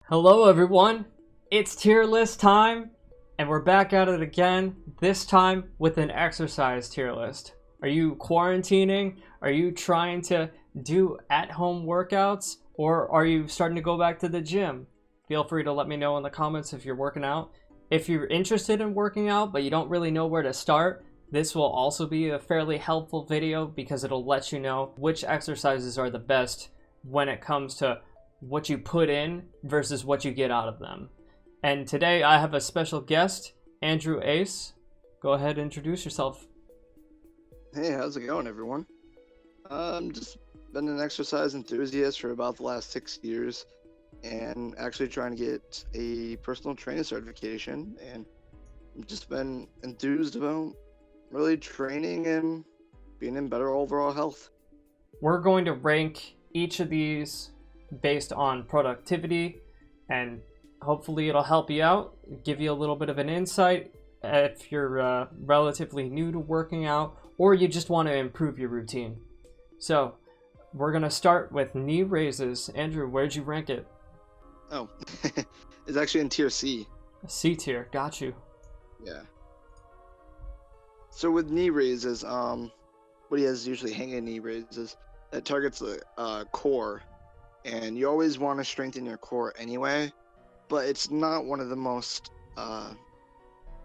Hello everyone, it's tier list time, and we're back at it again, this time with an exercise tier list. Are you quarantining? Are you trying to do at-home workouts? Or are you starting to go back to the gym? Feel free to let me know in the comments if you're working out. If you're interested in working out but you don't really know where to start, this will also be a fairly helpful video because it'll let you know which exercises are the best when it comes to what you put in versus what you get out of them. And today I have a special guest, AndrewAce. Go ahead and introduce yourself. Hey, how's it going, everyone? I'm just been an exercise enthusiast for about the last 6 years and actually trying to get a personal training certification, and I've just been enthused about really training and being in better overall health. We're going to rank each of these based on productivity, and hopefully it'll help you out, give you a little bit of an insight if you're relatively new to working out or you just want to improve your routine. So we're going to start with knee raises. Andrew, where'd you rank it? Oh, it's actually in tier C. C tier, got you. Yeah. So with knee raises, what he has usually hanging knee raises that targets the core, and you always want to strengthen your core anyway, but it's not one of the most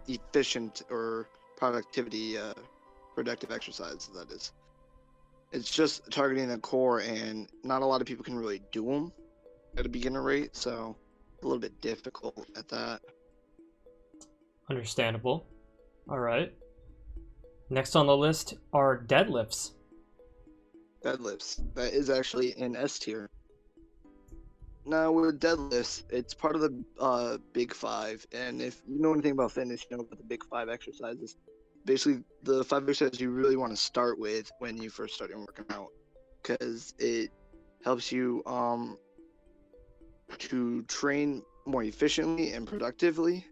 efficient or productive exercises, that is. It's just targeting the core, and not a lot of people can really do them at a beginner rate, so a little bit difficult at that. Understandable. All right. Next on the list are deadlifts. Deadlifts. That is actually in S tier. Now with deadlifts, it's part of the Big Five, and if you know anything about fitness, you know about the Big Five exercises. Basically, the 5 exercises you really want to start with when you first start working out, because it helps you to train more efficiently and productively,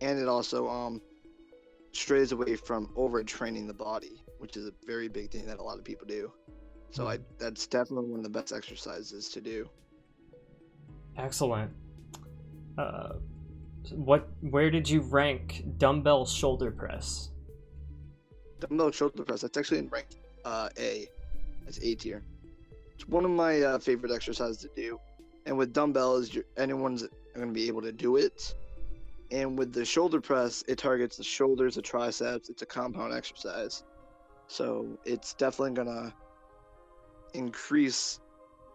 and it also strays away from overtraining the body, which is a very big thing that a lot of people do. So that's definitely one of the best exercises to do. Excellent. Where did you rank dumbbell shoulder press? Dumbbell shoulder press, that's actually in rank A. That's A tier. It's one of my favorite exercises to do. And with dumbbells, anyone's going to be able to do it. And with the shoulder press, it targets the shoulders, the triceps. It's a compound exercise. So it's definitely going to increase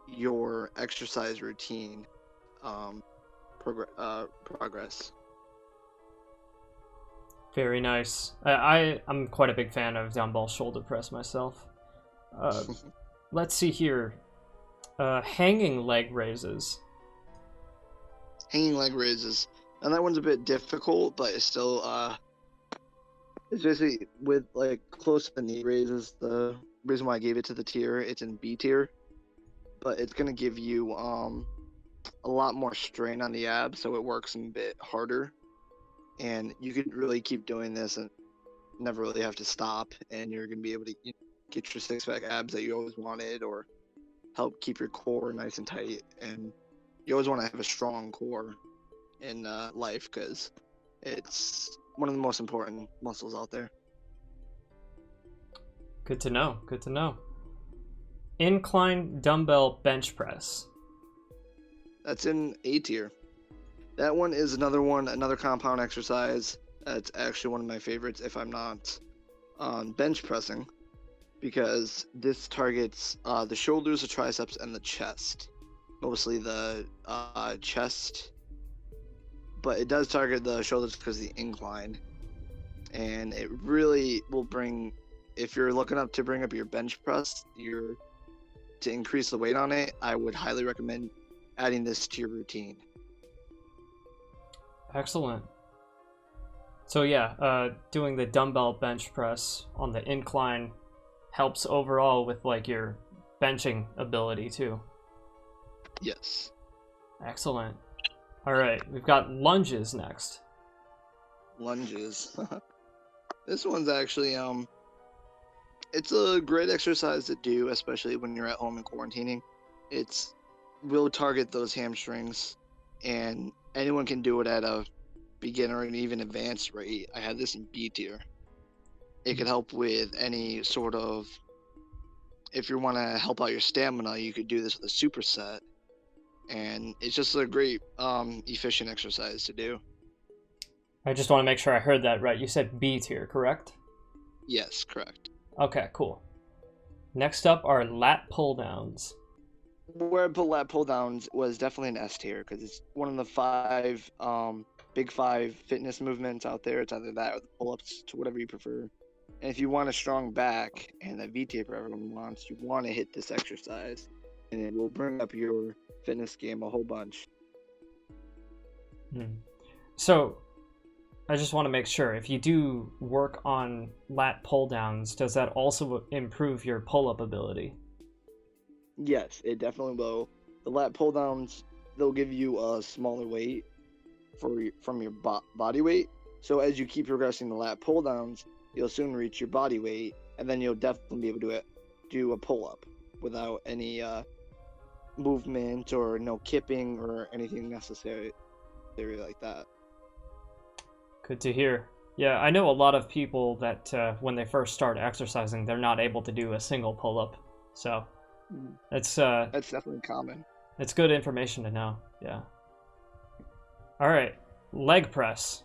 your exercise routine progress. Very nice. I'm quite a big fan of dumbbell shoulder press myself. Let's see here. Hanging leg raises. Hanging leg raises. And that one's a bit difficult, but it's still it's basically with like close to the knee raises. The reason why I gave it to the tier, it's in B tier, but it's gonna give you a lot more strain on the abs, so it works a bit harder, and you can really keep doing this and never really have to stop, and you're gonna be able to get your six-pack abs that you always wanted, or help keep your core nice and tight. And you always want to have a strong core in life, because it's one of the most important muscles out there. Good to know. Good to know. Incline dumbbell bench press. That's in A tier. That one is another compound exercise. That's actually one of my favorites if I'm not on bench pressing, because this targets the shoulders, the triceps, and the chest. Mostly the chest, but it does target the shoulders because of the incline. And it really will bring, if you're looking up to bring up your bench press, to increase the weight on it, I would highly recommend adding this to your routine. Excellent. So yeah, doing the dumbbell bench press on the incline helps overall with like your benching ability too. Yes. Excellent. All right, we've got lunges next. Lunges. This one's actually it's a great exercise to do, especially when you're at home and quarantining. It's will target those hamstrings, and anyone can do it at a beginner and even advanced rate. I had this in B tier. It could help with any sort of, if you want to help out your stamina, you could do this with a superset, and it's just a great efficient exercise to do. I just want to make sure I heard that right. You said B tier, correct? Yes, correct. Okay, cool. Next up are lat pull-downs. Where I put lat pull-downs was definitely an S tier because it's one of the big five fitness movements out there. It's either that or the pull-ups, to whatever you prefer. And if you want a strong back, and that V taper everyone wants, you want to hit this exercise, and it will bring up your fitness game a whole bunch. So, I just want to make sure, if you do work on lat pull-downs, does that also improve your pull-up ability? Yes, it definitely will. The lat pull-downs, they'll give you a smaller weight from your body weight. So as you keep progressing the lat pull-downs, you'll soon reach your body weight, and then you'll definitely be able to do a pull-up without any movement or no kipping or anything necessary like that. Good to hear. Yeah, I know a lot of people that when they first start exercising, they're not able to do a single pull-up. So that's definitely common. It's good information to know. Yeah. All right, leg press.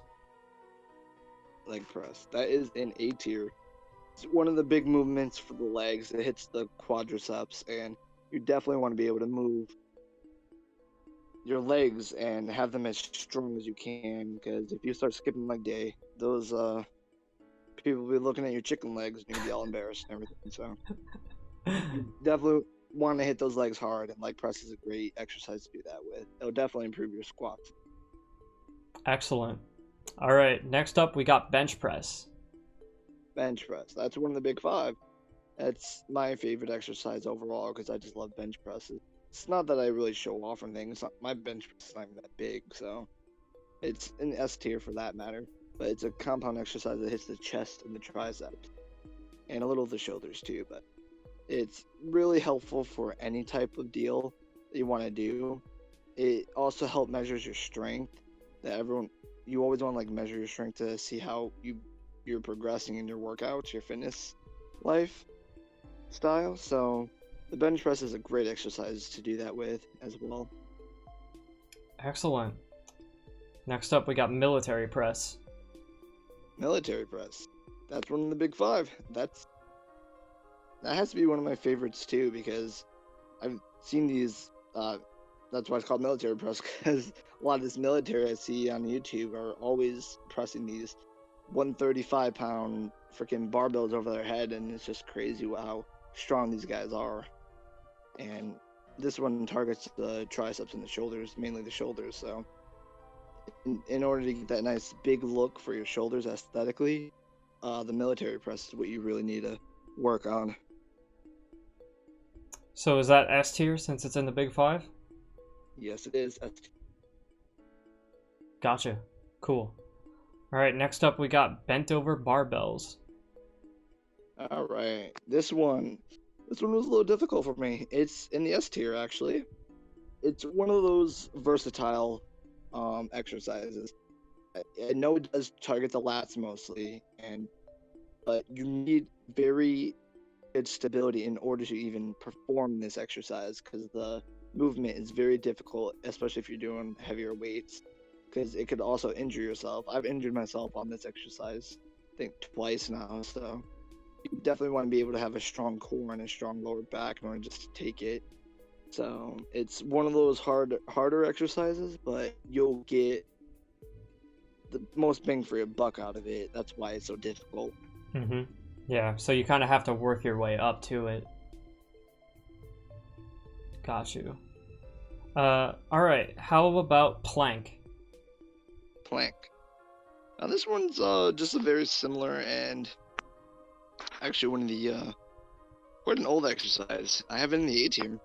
Leg press. That is an A tier. It's one of the big movements for the legs. It hits the quadriceps, and you definitely want to be able to move your legs and have them as strong as you can, because if you start skipping leg day, those people will be looking at your chicken legs and you'll be all embarrassed and everything. So you definitely want to hit those legs hard, and leg press is a great exercise to do that with. It'll definitely improve your squats. Excellent. All right, next up we got bench press. Bench press. That's one of the big five. That's my favorite exercise overall because I just love bench presses. It's not that I really show off or things. My bench press is not even that big, so it's an S tier for that matter. But it's a compound exercise that hits the chest and the triceps, and a little of the shoulders too. But it's really helpful for any type of deal that you want to do. It also helps measures your strength. You always want to like measure your strength to see how you're progressing in your workouts, your fitness lifestyle. So the bench press is a great exercise to do that with as well. Excellent. Next up, we got military press. Military press. That's one of the big five. That has to be one of my favorites too, because I've seen these. That's why it's called military press, because a lot of this military I see on YouTube are always pressing these 135-pound freaking barbells over their head, and it's just crazy how strong these guys are. And this one targets the triceps and the shoulders, mainly the shoulders. So in order to get that nice big look for your shoulders aesthetically, the military press is what you really need to work on. So is that S tier since it's in the big five? Yes, it is. Gotcha. Cool. All right, next up we got bent over barbells. All right, this one was a little difficult for me. It's in the S tier actually. It's one of those versatile exercises. I know it does target the lats mostly, but you need very good stability in order to even perform this exercise, because the movement is very difficult, especially if you're doing heavier weights, because it could also injure yourself. I've injured myself on this exercise, I think twice now. So you definitely want to be able to have a strong core and a strong lower back in order just to take it. So it's one of those harder exercises, but you'll get the most bang for your buck out of it. That's why it's so difficult. Mm-hmm. Yeah, so you kind of have to work your way up to it. Got you. All right, how about plank? Plank. Now this one's just a very similar and actually one of the quite an old exercise. I have it in the A tier.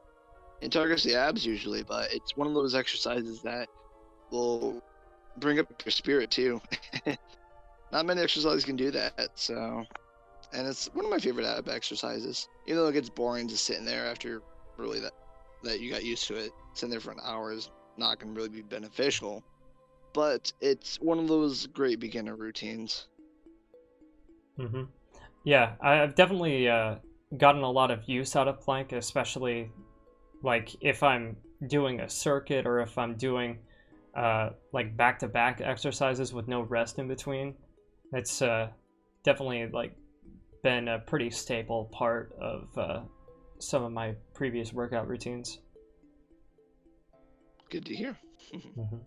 It targets the abs usually, but it's one of those exercises that will bring up your spirit too. Not many exercises can do that, so, and it's one of my favorite ab exercises. Even though it gets boring just sitting there after really that you got used to it, sitting there for an hour is not going to really be beneficial, but it's one of those great beginner routines. Mm-hmm. Yeah, I've definitely gotten a lot of use out of plank, especially like if I'm doing a circuit or if I'm doing like back-to-back exercises with no rest in between. It's definitely like been a pretty staple part of some of my previous workout routines. Good to hear. Mm-hmm.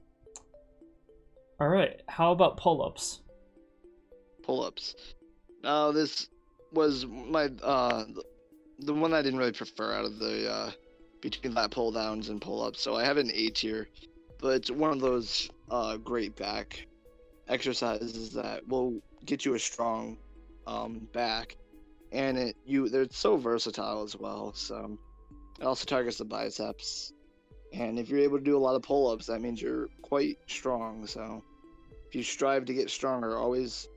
All right, how about pull-ups? Pull-ups. Now this was my the one I didn't really prefer out of the between lat pull-downs and pull-ups. So I have an A tier, but it's one of those great back exercises that will get you a strong back, and they're so versatile as well. So it also targets the biceps, and if you're able to do a lot of pull-ups, that means you're quite strong. So if you strive to get stronger, always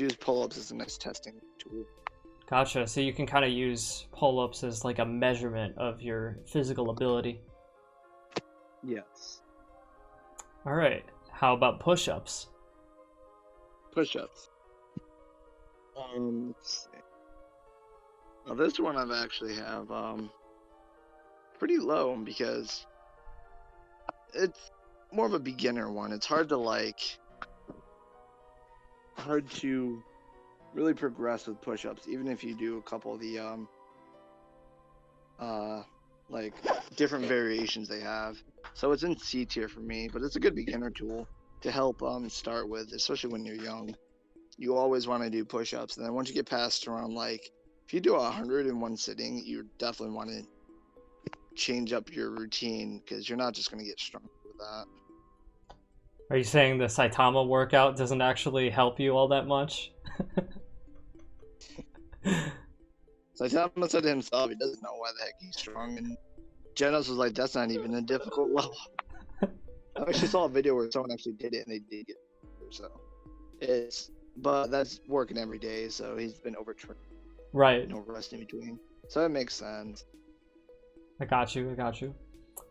use pull-ups as a nice testing tool. Gotcha. So you can kind of use pull-ups as like a measurement of your physical ability. Yes. All right. How about push-ups? Push-ups. Let's see. Now this one I've actually have pretty low because it's more of a beginner one. It's hard to really progress with push-ups, even if you do a couple of the like different variations they have. So it's in C tier for me, but it's a good beginner tool to help start with, especially when you're young. You always want to do push-ups, and then once you get past around like if you do 100 in one sitting, you definitely want to change up your routine because you're not just going to get stronger with that. Are you saying the Saitama workout doesn't actually help you all that much? Saitama said to himself he doesn't know why the heck he's strong, and Genos was like, that's not even a difficult level. I actually saw a video where someone actually did it and they did get it, so but that's working every day, so he's been overtrained. Right. No rest in between. So it makes sense. I got you.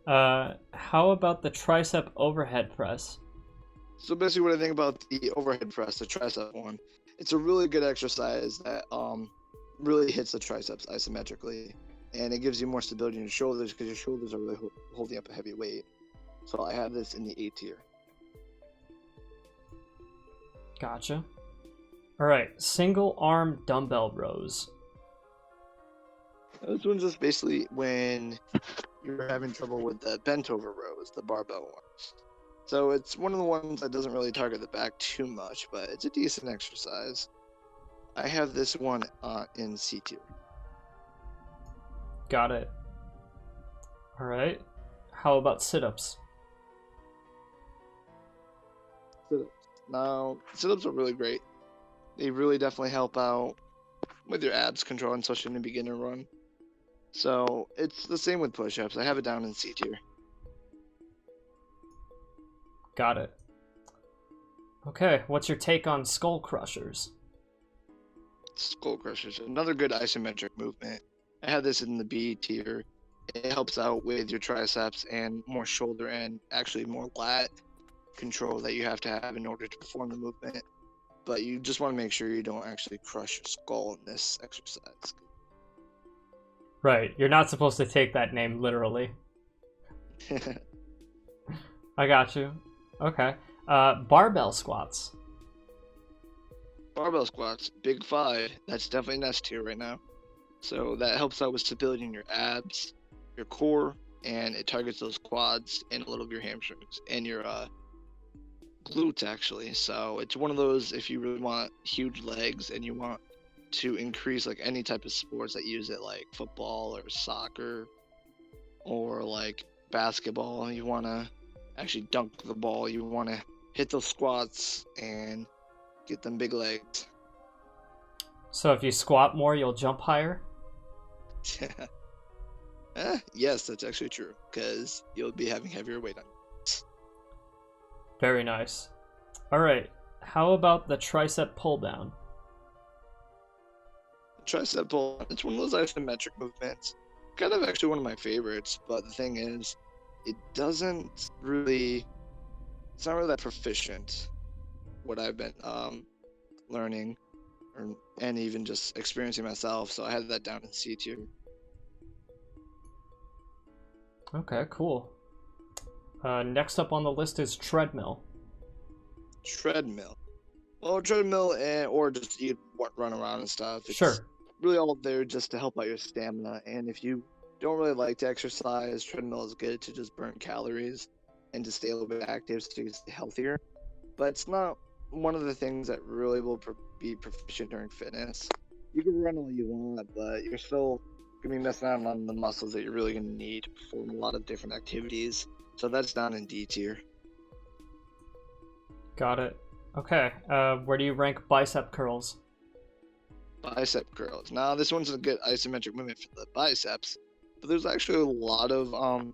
How about the tricep overhead press? So basically what I think about the overhead press, the tricep one, it's a really good exercise that really hits the triceps isometrically, and it gives you more stability in your shoulders because your shoulders are really holding up a heavy weight. So I have this in the A tier. Gotcha. All right, single arm dumbbell rows. This one's just basically when you're having trouble with the bent over rows, the barbell ones. So it's one of the ones that doesn't really target the back too much, but it's a decent exercise. I have this one in C tier. Got it. All right. How about sit-ups? Sit-ups. Now, sit-ups are really great. They really definitely help out with your abs control, especially in the beginner run. So it's the same with push-ups. I have it down in C tier. Got it. Okay, what's your take on skull crushers? Skull crushers, another good isometric movement. I have this in the B tier. It helps out with your triceps and more shoulder and actually more lat control that you have to have in order to perform the movement. But you just want to make sure you don't actually crush your skull in this exercise. Right, you're not supposed to take that name literally. I got you. Okay. Barbell squats. Barbell squats, big five. That's definitely an S tier right now. So that helps out with stability in your abs, your core, and it targets those quads and a little of your hamstrings and your glutes actually. So it's one of those if you really want huge legs and you want to increase like any type of sports that use it, like football or soccer or like basketball, you want to actually dunk the ball, you want to hit those squats and get them big legs. So if you squat more, you'll jump higher? Yes, that's actually true because you'll be having heavier weight on you. Very nice. All right, how about the tricep pull down? Tricep pull, it's one of those isometric movements. Kind of actually one of my favorites, but the thing is, it doesn't really, it's not really that proficient, what I've been learning and even just experiencing myself. So I had that down in C tier. Okay, cool. Next up on the list is treadmill. Treadmill. Well, treadmill or just you run around and stuff. It's Sure. really all there just to help out your stamina. And if you don't really like to exercise, treadmill is good to just burn calories and to stay a little bit active so you can stay healthier. But it's not one of the things that really will be proficient during fitness. You can run all you want, but you're still gonna be missing out on the muscles that you're really gonna need to perform a lot of different activities. So that's down in D tier. Got it. Okay. Where do you rank bicep curls? Bicep curls. Now this one's a good isometric movement for the biceps, but there's actually a lot of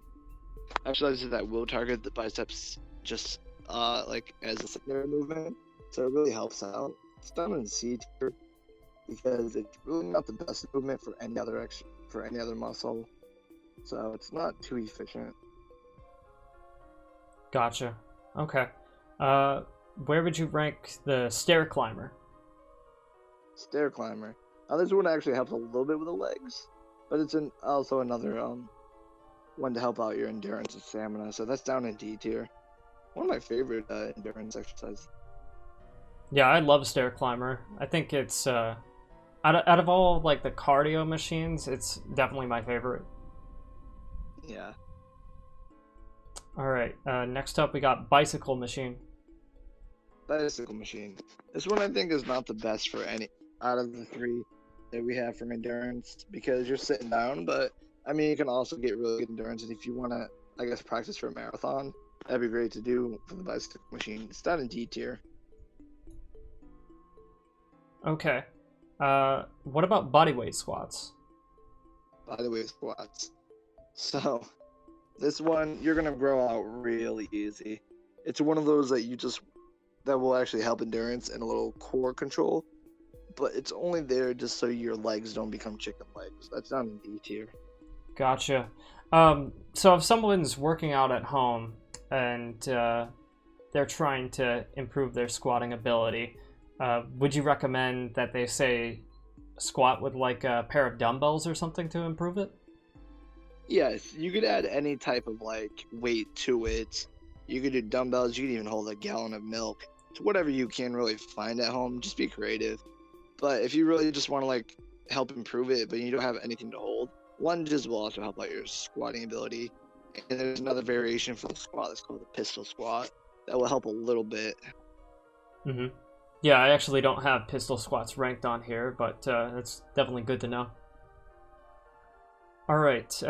exercises that will target the biceps just like as a secondary movement. So it really helps out. It's done in C tier because it's really not the best movement for any other muscle. So it's not too efficient. Gotcha. Okay. Where would you rank the stair climber? Stair climber. Now this one actually helps a little bit with the legs, but it's also another one to help out your endurance and stamina. So that's down in D tier. One of my favorite endurance exercises. Yeah, I love stair climber. I think it's out of all like the cardio machines, it's definitely my favorite. Yeah. All right. Next up, we got bicycle machine. Bicycle machine. This one I think is not the best for any out of the three that we have from endurance because you're sitting down, but I mean you can also get really good endurance, and if you want to, I guess, practice for a marathon, that'd be great to do for the bicycle machine. It's down in D tier. Okay. What about bodyweight squats? Bodyweight squats. So this one you're gonna grow out really easy. It's one of those that will actually help endurance and a little core control, but it's only there just so your legs don't become chicken legs. That's down in D tier. Gotcha. So if someone's working out at home and they're trying to improve their squatting ability, would you recommend that they say squat with like a pair of dumbbells or something to improve it? Yes, you could add any type of like weight to it. You could do dumbbells. You could even hold a gallon of milk. It's whatever you can really find at home. Just be creative. But if you really just want to like help improve it, but you don't have anything to hold, lunges will also help out your squatting ability. And there's another variation for the squat that's called the pistol squat that will help a little bit. Mm-hmm. Yeah, I actually don't have pistol squats ranked on here, but it's definitely good to know. All right.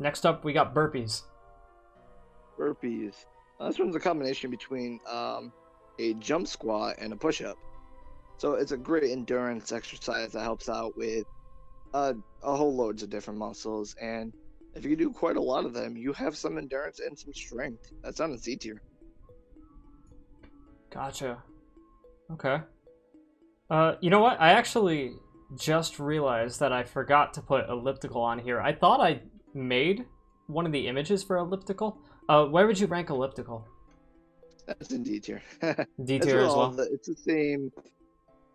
Next up, we got burpees. Burpees. This one's a combination between a jump squat and a push-up. So it's a great endurance exercise that helps out with a whole loads of different muscles. And if you do quite a lot of them, you have some endurance and some strength. That's on the C tier. Gotcha. Okay. You know what? I actually just realized that I forgot to put elliptical on here. I thought I made one of the images for elliptical. Where would you rank elliptical? That's in D tier. D tier as well. It's the same.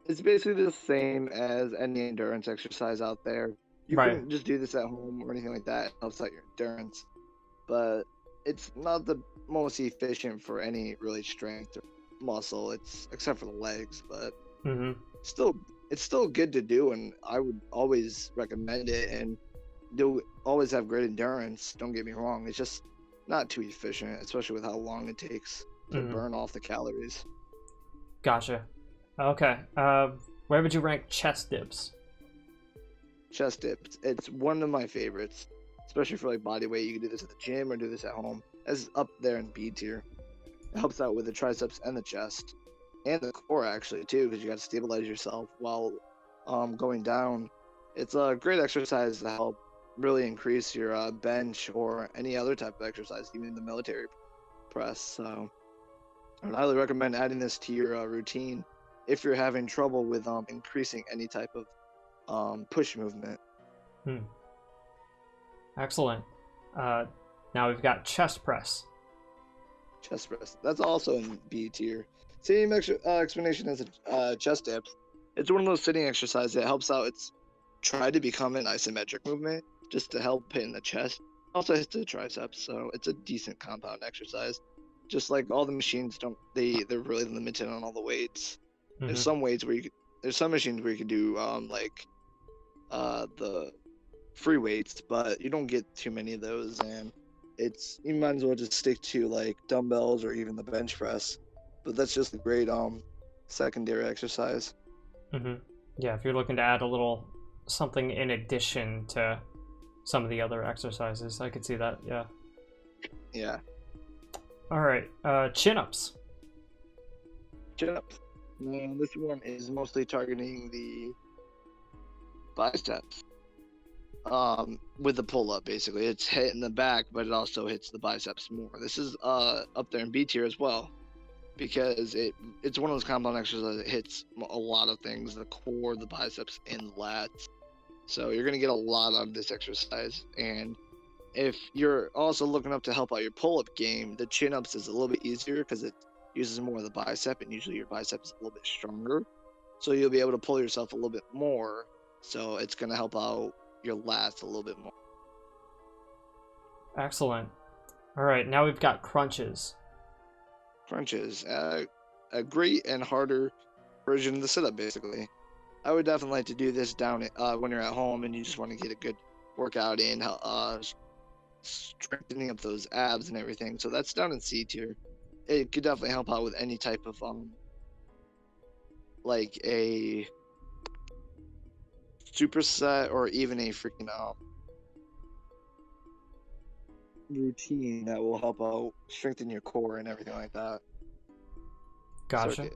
It's basically the same as any endurance exercise out there. You Right. can just do this at home or anything like that. It helps out your endurance, but it's not the most efficient for any really strength or muscle. It's except for the legs, but Mm-hmm. it's still good to do, and I would always recommend it. And do always have great endurance. Don't get me wrong. It's just not too efficient, especially with how long it takes to burn off the calories. Gotcha. Okay. Where would you rank chest dips? Chest dips. It's one of my favorites, especially for like body weight. You can do this at the gym or do this at home. It's up there in B tier. It helps out with the triceps and the chest and the core actually too, because you got to stabilize yourself while going down. It's a great exercise to help really increase your bench or any other type of exercise, even the military press. So I would highly recommend adding this to your routine if you're having trouble with increasing any type of push movement. Excellent. Now we've got chest press. Chest press. That's also in B tier. Same explanation as chest dips. It's one of those sitting exercises that helps out. It's tried to become an isometric movement just to help hit in the chest. Also hits the triceps, so it's a decent compound exercise. Just like all the machines they're really limited on all the weights. There's some weights where there's some machines where you can do the free weights, but you don't get too many of those, and you might as well just stick to like dumbbells or even the bench press. But that's just a great secondary exercise. Yeah, if you're looking to add a little something in addition to some of the other exercises, I could see that. Yeah. Yeah. All right, chin-ups. Chin-ups. This one is mostly targeting the biceps. With the pull-up, basically, it's hitting the back, but it also hits the biceps more. This is up there in B tier as well, because it's one of those compound exercises that hits a lot of things: the core, the biceps, and the lats. So you're gonna get a lot out of this exercise. And if you're also looking up to help out your pull-up game, the chin-ups is a little bit easier because it uses more of the bicep, and usually your bicep is a little bit stronger, so you'll be able to pull yourself a little bit more. So it's gonna help out your lats a little bit more. Excellent. All right, now we've got crunches. Crunches, a great and harder version of the sit-up, basically. I would definitely like to do this down when you're at home and you just want to get a good workout in, strengthening up those abs and everything. So that's down in C tier. It could definitely help out with any type of like a superset or even a freaking routine that will help out strengthen your core and everything like that. Gotcha. Circuit.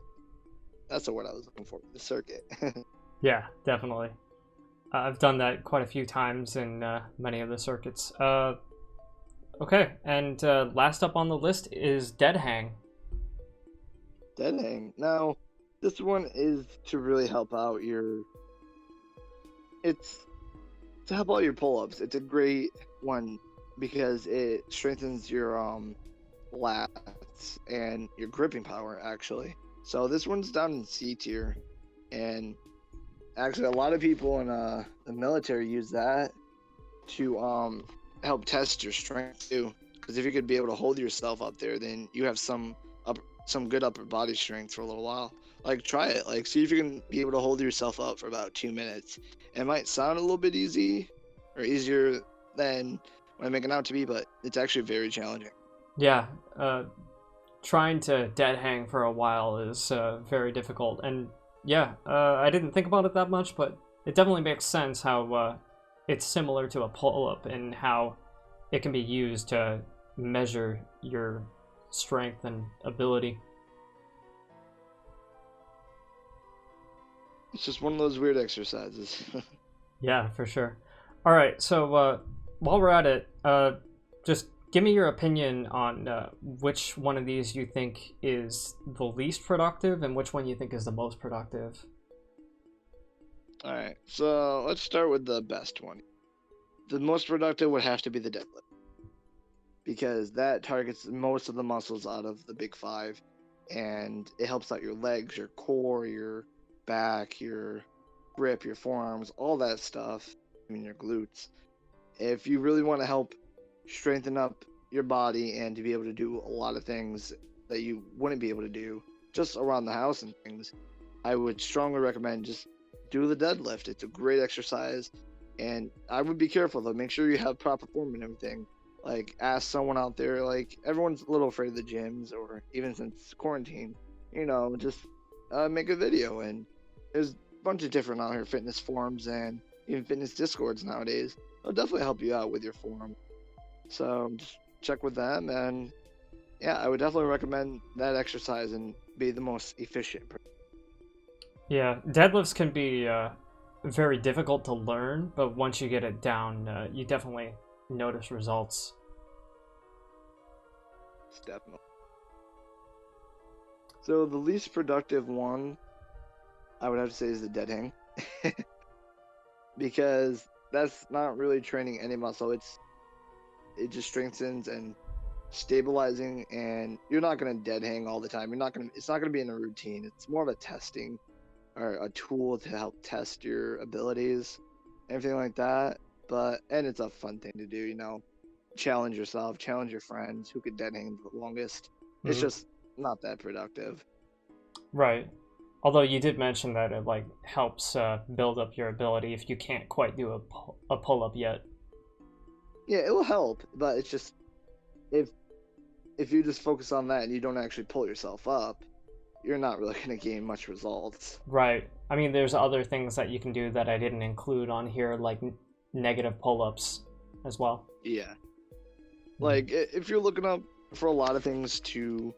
That's the word I was looking for. The circuit. Yeah, definitely. I've done that quite a few times in many of the circuits. Okay, and last up on the list is dead hang. Dead hang. Now, this one is to really help out it's to help out your pull-ups. It's a great one because it strengthens your lats and your gripping power, actually. So this one's down in C tier, and actually a lot of people in the military use that to help test your strength too. Because if you could be able to hold yourself up there, then you have some good upper body strength for a little while. Like, try it. Like, see if you can be able to hold yourself up for about 2 minutes. It might sound a little bit easy, or easier than what I'm making out to be, but it's actually very challenging. Yeah, trying to dead hang for a while is very difficult. And yeah, I didn't think about it that much, but it definitely makes sense how it's similar to a pull-up and how it can be used to measure your strength and ability. It's just one of those weird exercises. Yeah, for sure. All right, so while we're at it, just give me your opinion on which one of these you think is the least productive and which one you think is the most productive. All right, so let's start with the best one. The most productive would have to be the deadlift, because that targets most of the muscles out of the big five, and it helps out your legs, your core, your back, your grip, your forearms, all that stuff. I mean, your glutes. If you really want to help strengthen up your body and to be able to do a lot of things that you wouldn't be able to do just around the house and things, I would strongly recommend just do the deadlift. It's a great exercise, and I would be careful though. Make sure you have proper form and everything. Like, ask someone out there. Like, everyone's a little afraid of the gyms, or even since quarantine, just make a video. And there's a bunch of different out here fitness forums and even fitness discords nowadays. It'll definitely help you out with your form. So just check with them, and yeah, I would definitely recommend that exercise and be the most efficient. Yeah, deadlifts can be very difficult to learn, but once you get it down, you definitely notice results. Definitely. So the least productive one, I would have to say, is the dead hang. Because that's not really training any muscle. It's it just strengthens and stabilizing, and you're not gonna dead hang all the time. It's not gonna be in a routine. It's more of a testing or a tool to help test your abilities, everything like that. And it's a fun thing to do, you know. Challenge yourself, challenge your friends who could dead hang the longest. It's just not that productive. Right. Although you did mention that it like helps build up your ability if you can't quite do a pull-up yet. Yeah, it will help, but it's just if you just focus on that and you don't actually pull yourself up, you're not really going to gain much results. Right. I mean, there's other things that you can do that I didn't include on here, like negative pull-ups as well. Yeah. Like, if you're looking up for a lot of things to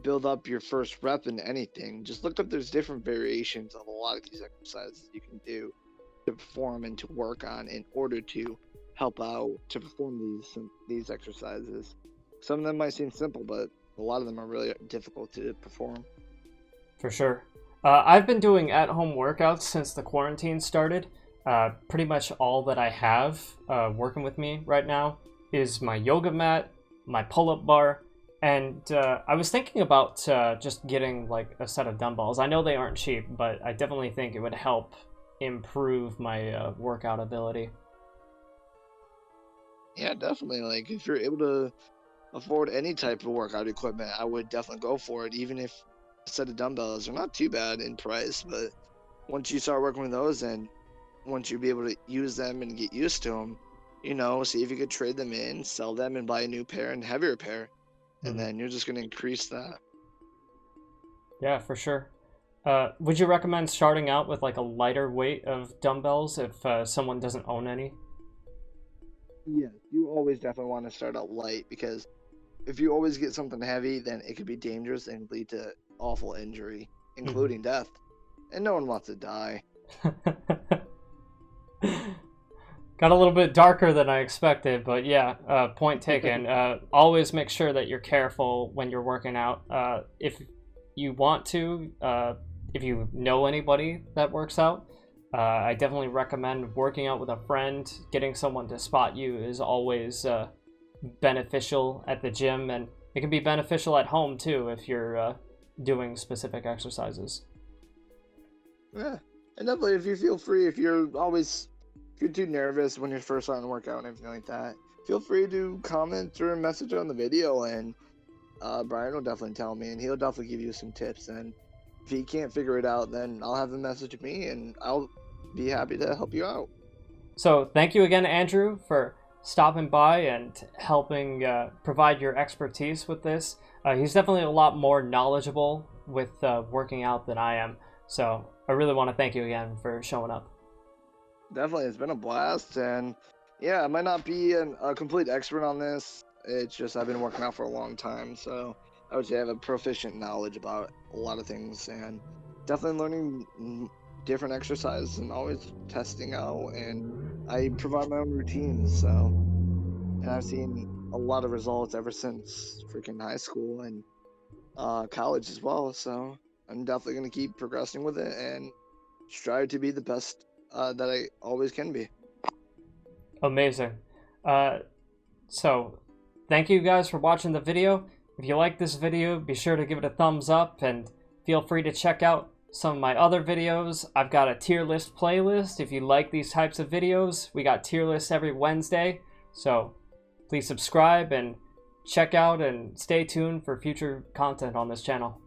build up your first rep in anything, just look up there's different variations of a lot of these exercises you can do to perform and to work on in order to help out to perform these exercises. Some of them might seem simple, but a lot of them are really difficult to perform. For sure. I've been doing at-home workouts since the quarantine started. Pretty much all that I have working with me right now is my yoga mat, my pull-up bar, and I was thinking about just getting like a set of dumbbells. I know they aren't cheap, but I definitely think it would help improve my workout ability. Yeah, definitely. Like, if you're able to afford any type of workout equipment, I would definitely go for it. Even if a set of dumbbells are not too bad in price, but once you start working with those, and once you be able to use them and get used to them, you know, see if you could trade them in, sell them, and buy a new pair and heavier pair, and then you're just going to increase that. Yeah, for sure. Would you recommend starting out with like a lighter weight of dumbbells if someone doesn't own any? Yeah, you always definitely want to start out light, because if you always get something heavy, then it could be dangerous and lead to awful injury, including death. And no one wants to die. Got a little bit darker than I expected, but yeah, point taken. Always make sure that you're careful when you're working out. If you want to, if you know anybody that works out, I definitely recommend working out with a friend. Getting someone to spot you is always beneficial at the gym, and it can be beneficial at home too if you're doing specific exercises. Yeah, and definitely if you feel free, if you're too nervous when you're first starting to work out and everything like that, feel free to comment or message on the video, and Brian will definitely tell me, and he'll definitely give you some tips. And if he can't figure it out, then I'll have him message me, and I'll be happy to help you out. So thank you again, Andrew, for stopping by and helping provide your expertise with this. He's definitely a lot more knowledgeable with working out than I am. So I really want to thank you again for showing up. Definitely, it's been a blast, and yeah, I might not be a complete expert on this. It's just I've been working out for a long time, so I would say I have a proficient knowledge about a lot of things, and definitely learning different exercises and always testing out. And I provide my own routines, and I've seen a lot of results ever since freaking high school and college as well. So I'm definitely gonna keep progressing with it and strive to be the best that I always can be. Amazing. So thank you guys for watching the video. If you like this video, be sure to give it a thumbs up, and feel free to check out some of my other videos. I've got a tier list playlist. If you like these types of videos, we got tier lists every Wednesday. So please subscribe and check out and stay tuned for future content on this channel.